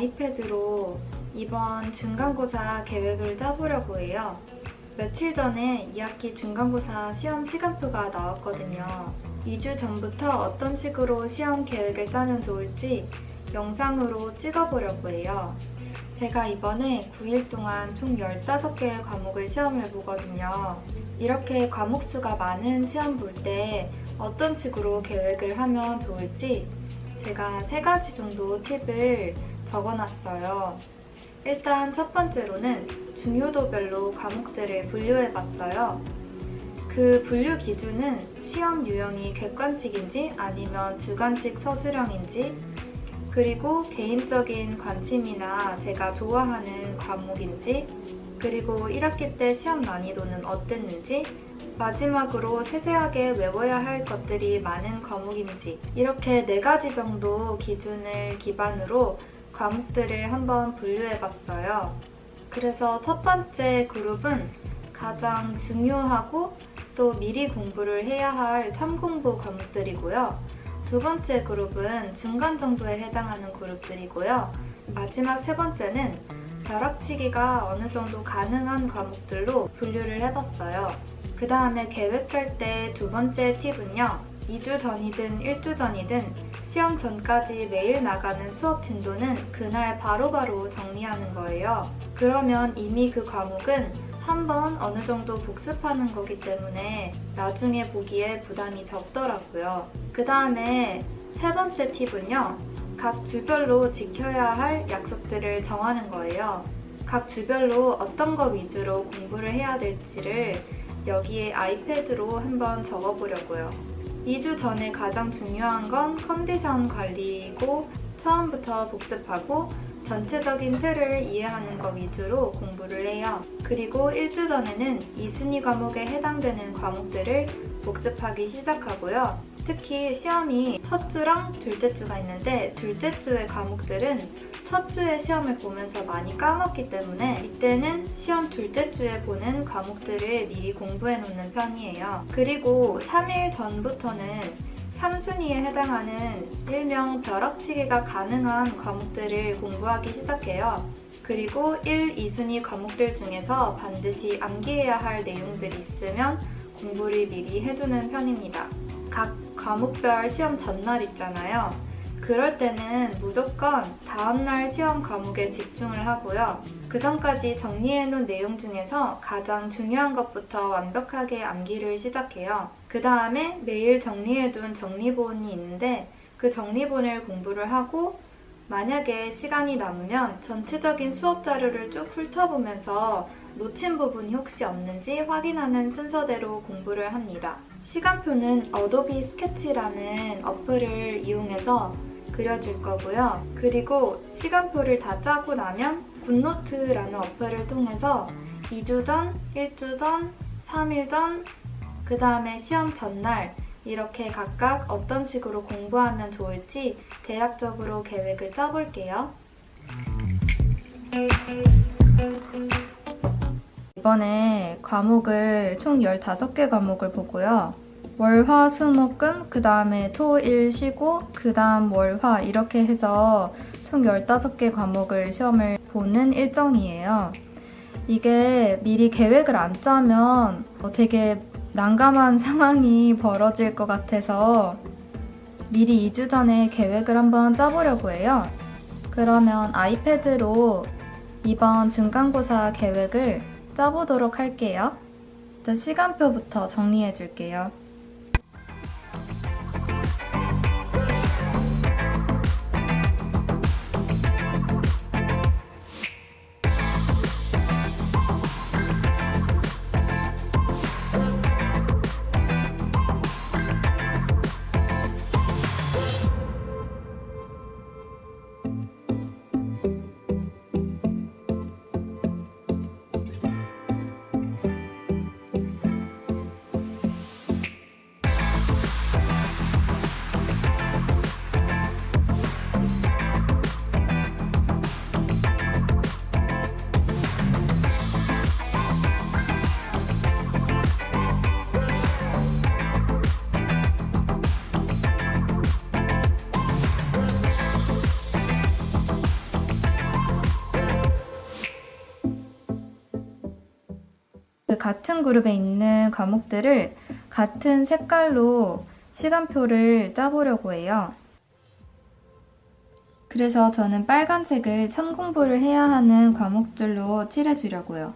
아이패드로 이번 중간고사 계획을 짜보려고 해요. 며칠 전에 2학기 중간고사 시험 시간표가 나왔거든요. 2주 전부터 어떤 식으로 시험 계획을 짜면 좋을지 영상으로 찍어보려고 해요. 제가 이번에 9일 동안 총 15개의 과목을 시험을 보거든요. 이렇게 과목 수가 많은 시험 볼 때 어떤 식으로 계획을 하면 좋을지 제가 3가지 정도 팁을 적어놨어요. 일단 첫 번째로는 중요도별로 과목들을 분류해봤어요. 그 분류 기준은 시험 유형이 객관식인지 아니면 주관식 서술형인지, 그리고 개인적인 관심이나 제가 좋아하는 과목인지, 그리고 1학기 때 시험 난이도는 어땠는지, 마지막으로 세세하게 외워야 할 것들이 많은 과목인지, 이렇게 4가지 정도 기준을 기반으로 과목들을 한번 분류해봤어요. 그래서 첫 번째 그룹은 가장 중요하고 또 미리 공부를 해야 할 참공부 과목들이고요. 두 번째 그룹은 중간 정도에 해당하는 그룹들이고요. 마지막 세 번째는 벼락치기가 어느 정도 가능한 과목들로 분류를 해봤어요. 그 다음에 계획 짤 때 두 번째 팁은요. 2주 전이든 1주 전이든 시험 전까지 매일 나가는 수업 진도는 그날 바로바로 정리하는 거예요. 그러면 이미 그 과목은 한번 어느 정도 복습하는 거기 때문에 나중에 보기에 부담이 적더라고요. 그 다음에 세 번째 팁은요. 각 주별로 지켜야 할 약속들을 정하는 거예요. 각 주별로 어떤 거 위주로 공부를 해야 될지를 여기에 아이패드로 한번 적어보려고요. 2주 전에 가장 중요한 건 컨디션 관리이고 처음부터 복습하고 전체적인 틀을 이해하는 것 위주로 공부를 해요. 그리고 1주 전에는 2순위 과목에 해당되는 과목들을 복습하기 시작하고요. 특히 시험이 첫 주랑 둘째 주가 있는데 둘째 주의 과목들은 첫 주에 시험을 보면서 많이 까먹기 때문에 이때는 시험 둘째 주에 보는 과목들을 미리 공부해 놓는 편이에요. 그리고 3일 전부터는 3순위에 해당하는 일명 벼락치기가 가능한 과목들을 공부하기 시작해요. 그리고 1, 2순위 과목들 중에서 반드시 암기해야 할 내용들이 있으면 공부를 미리 해두는 편입니다. 각 과목별 시험 전날 있잖아요. 그럴 때는 무조건 다음날 시험 과목에 집중을 하고요. 그 전까지 정리해놓은 내용 중에서 가장 중요한 것부터 완벽하게 암기를 시작해요. 그 다음에 매일 정리해둔 정리본이 있는데 그 정리본을 공부를 하고 만약에 시간이 남으면 전체적인 수업 자료를 쭉 훑어보면서 놓친 부분이 혹시 없는지 확인하는 순서대로 공부를 합니다. 시간표는 어도비 스케치라는 어플을 이용해서 그려줄 거고요. 그리고 시간표를 다 짜고 나면 굿노트라는 어플을 통해서 2주 전, 1주 전, 3일 전, 그 다음에 시험 전날 이렇게 각각 어떤 식으로 공부하면 좋을지 대략적으로 계획을 짜볼게요. 이번에 과목을 총 15개 과목을 보고요. 월, 화, 수, 목, 금, 그 다음에 토, 일 쉬고 그 다음 월, 화 이렇게 해서 총 15개 과목을 시험을 보는 일정이에요. 이게 미리 계획을 안 짜면 되게 난감한 상황이 벌어질 것 같아서 미리 2주 전에 계획을 한번 짜보려고 해요. 그러면 아이패드로 이번 중간고사 계획을 짜보도록 할게요. 일단 시간표부터 정리해 줄게요. 같은 그룹에 있는 과목들을 같은 색깔로 시간표를 짜보려고 해요. 그래서 저는 빨간색을 참공부를 해야 하는 과목들로 칠해주려고요.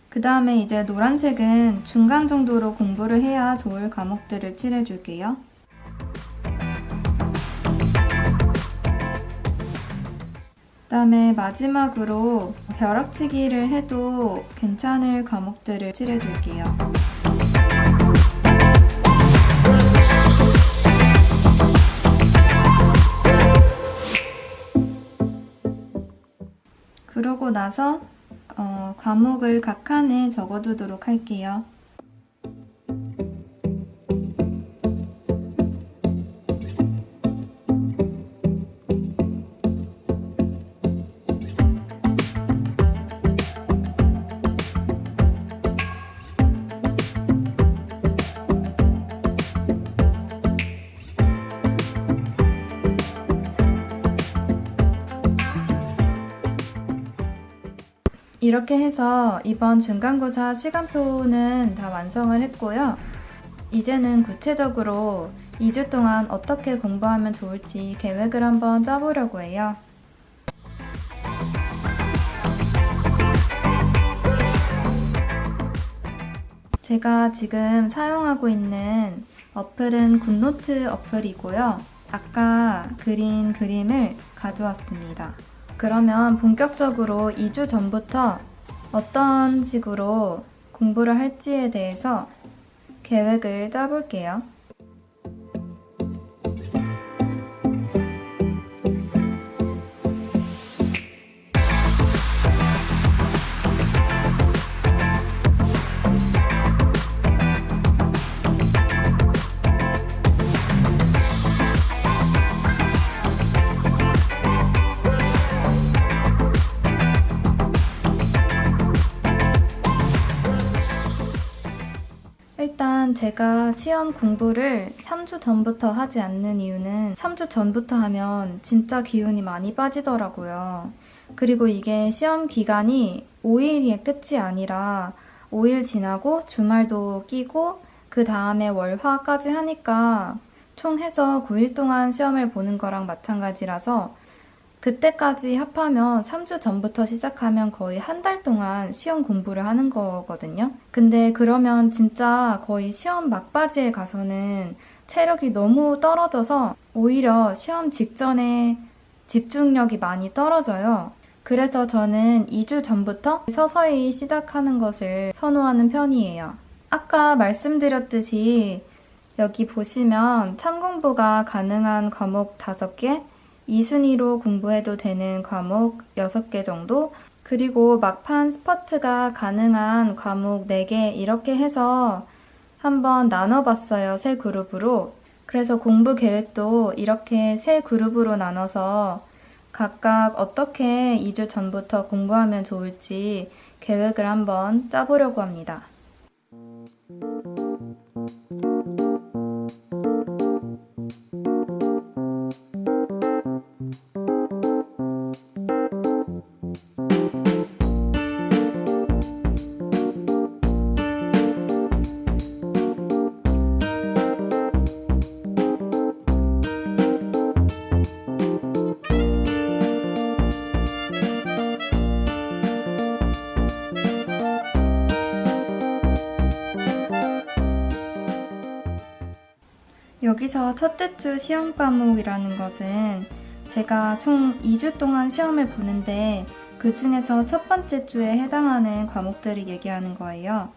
그 다음에 이제 노란색은 중간 정도로 공부를 해야 좋을 과목들을 칠해줄게요. 그 다음에 마지막으로 벼락치기를 해도 괜찮을 과목들을 칠해줄게요. 그러고 나서 과목을 각 칸에 적어두도록 할게요. 이렇게 해서 이번 중간고사 시간표는 다 완성을 했고요. 이제는 구체적으로 2주 동안 어떻게 공부하면 좋을지 계획을 한번 짜보려고 해요. 제가 지금 사용하고 있는 어플은 굿노트 어플이고요. 아까 그린 그림을 가져왔습니다. 그러면 본격적으로 2주 전부터 어떤 식으로 공부를 할지에 대해서 계획을 짜볼게요. 일단 제가 시험 공부를 3주 전부터 하지 않는 이유는 3주 전부터 하면 진짜 기운이 많이 빠지더라고요. 그리고 이게 시험 기간이 5일이 끝이 아니라 5일 지나고 주말도 끼고 그 다음에 월화까지 하니까 총 해서 9일 동안 시험을 보는 거랑 마찬가지라서 그때까지 합하면 3주 전부터 시작하면 거의 한 달 동안 시험 공부를 하는 거거든요. 근데 그러면 진짜 거의 시험 막바지에 가서는 체력이 너무 떨어져서 오히려 시험 직전에 집중력이 많이 떨어져요. 그래서 저는 2주 전부터 서서히 시작하는 것을 선호하는 편이에요. 아까 말씀드렸듯이 여기 보시면 참공부가 가능한 과목 5개, 2순위로 공부해도 되는 과목 6개 정도, 그리고 막판 스퍼트가 가능한 과목 4개 이렇게 해서 한번 나눠봤어요, 세 그룹으로. 그래서 공부 계획도 이렇게 세 그룹으로 나눠서 각각 어떻게 2주 전부터 공부하면 좋을지 계획을 한번 짜보려고 합니다. 여기서 첫째 주 시험 과목이라는 것은 제가 총 2주 동안 시험을 보는데 그 중에서 첫 번째 주에 해당하는 과목들을 얘기하는 거예요.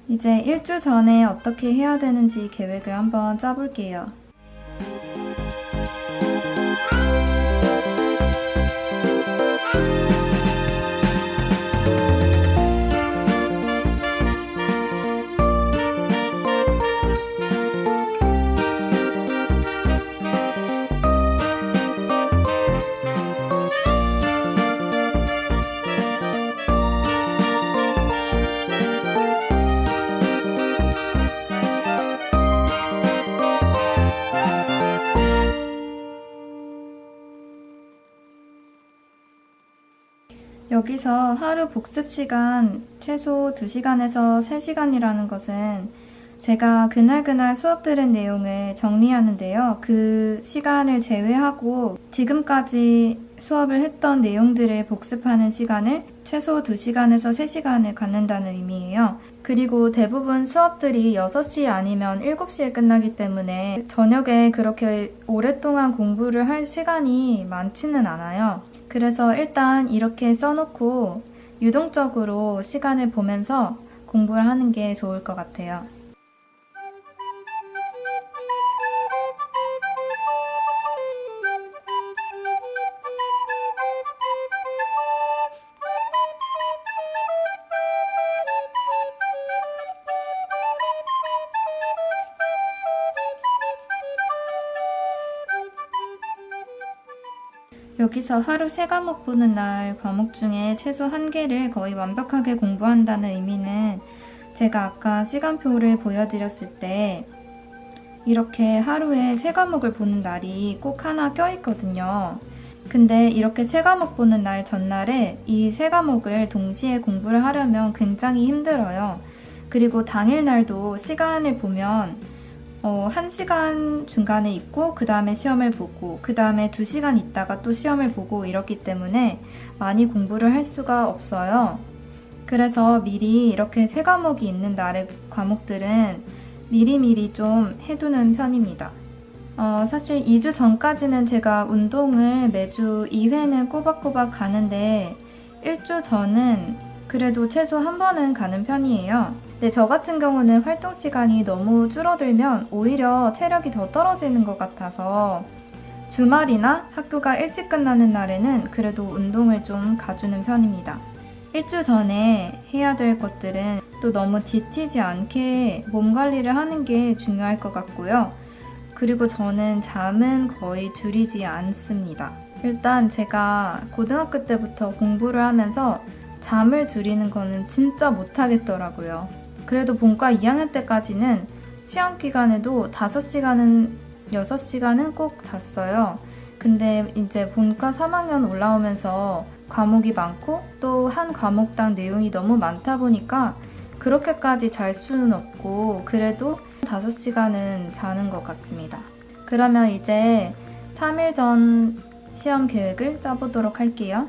이제 1주 전에 어떻게 해야 되는지 계획을 한번 짜볼게요. 여기서 하루 복습 시간 최소 2시간에서 3시간이라는 것은 제가 그날 수업 들은 내용을 정리하는데요. 그 시간을 제외하고 지금까지 수업을 했던 내용들을 복습하는 시간을 최소 2시간에서 3시간을 갖는다는 의미예요. 그리고 대부분 수업들이 6시 아니면 7시에 끝나기 때문에 저녁에 그렇게 오랫동안 공부를 할 시간이 많지는 않아요. 그래서 일단 이렇게 써놓고 유동적으로 시간을 보면서 공부를 하는 게 좋을 것 같아요. 여기서 하루 3과목 보는 날 과목 중에 최소 1개를 거의 완벽하게 공부한다는 의미는 제가 아까 시간표를 보여드렸을 때 이렇게 하루에 3과목을 보는 날이 꼭 하나 껴있거든요. 근데 이렇게 3과목 보는 날 전날에 이 3과목을 동시에 공부를 하려면 굉장히 힘들어요. 그리고 당일날도 시간을 보면 1시간 중간에 있고 그 다음에 시험을 보고 그 다음에 2시간 있다가 또 시험을 보고 이렇기 때문에 많이 공부를 할 수가 없어요. 그래서 미리 이렇게 3과목이 있는 날의 과목들은 미리미리 좀 해두는 편입니다. 사실 2주 전까지는 제가 운동을 매주 2회는 꼬박꼬박 가는데 1주 전은 그래도 최소 한 번은 가는 편이에요. 근데 저 같은 경우는 활동 시간이 너무 줄어들면 오히려 체력이 더 떨어지는 것 같아서 주말이나 학교가 일찍 끝나는 날에는 그래도 운동을 좀 가주는 편입니다. 1주 전에 해야 될 것들은 또 너무 지치지 않게 몸 관리를 하는 게 중요할 것 같고요. 그리고 저는 잠은 거의 줄이지 않습니다. 일단 제가 고등학교 때부터 공부를 하면서 잠을 줄이는 거는 진짜 못하겠더라고요. 그래도 본과 2학년 때까지는 시험 기간에도 5시간은, 6시간은 꼭 잤어요. 근데 이제 본과 3학년 올라오면서 과목이 많고 또 한 과목당 내용이 너무 많다 보니까 그렇게까지 잘 수는 없고 그래도 5시간은 자는 것 같습니다. 그러면 이제 3일 전 시험 계획을 짜보도록 할게요.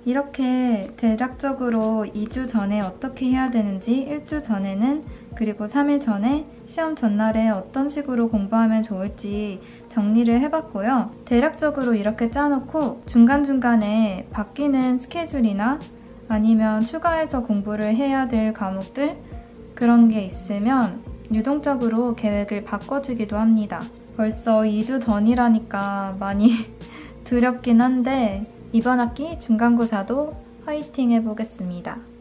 이렇게 대략적으로 2주 전에 어떻게 해야 되는지 1주 전에는 그리고 3일 전에 시험 전날에 어떤 식으로 공부하면 좋을지 정리를 해봤고요. 대략적으로 이렇게 짜놓고 중간중간에 바뀌는 스케줄이나 아니면 추가해서 공부를 해야 될 과목들 그런 게 있으면 유동적으로 계획을 바꿔주기도 합니다. 벌써 2주 전이라니까 많이 두렵긴 한데 이번 학기 중간고사도 화이팅 해보겠습니다.